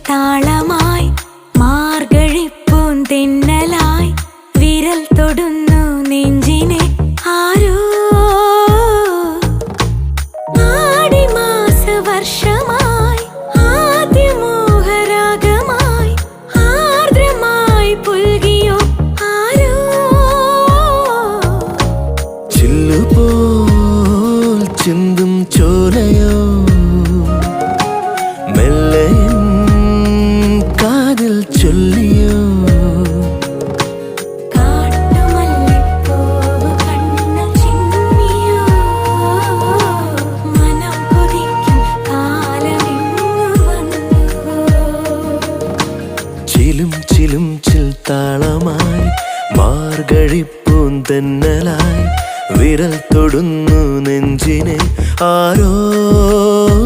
താളമായി മാർഗഴിപ്പൂന്തെന്നലായി വിരൽ തൊടുന്നു നെഞ്ചിനെ ആരോ ആടിമാസ വർഷമായി ആദ്യമോഹരാഗമായി ആർദ്രമായി പുൽകിയോ ആരോ ചില്ലുപോൽ ചിന്തും ചോലയോ മെല്ലെ കാതിൽ ചൊല്ലിയോ കാട്ടുമല്ലിപ്പൂവ് കണ്ണിൽ ചിമ്മിയോ മനം കൊതിക്കും കാലമിങ്ങു വന്നുവോ ചിലും ചിലും ചിൽ താളമായി മാർഗഴിപ്പൂന്തെന്നലായി വിരൽ തൊടുന്നു നെഞ്ചിനെ ആരോ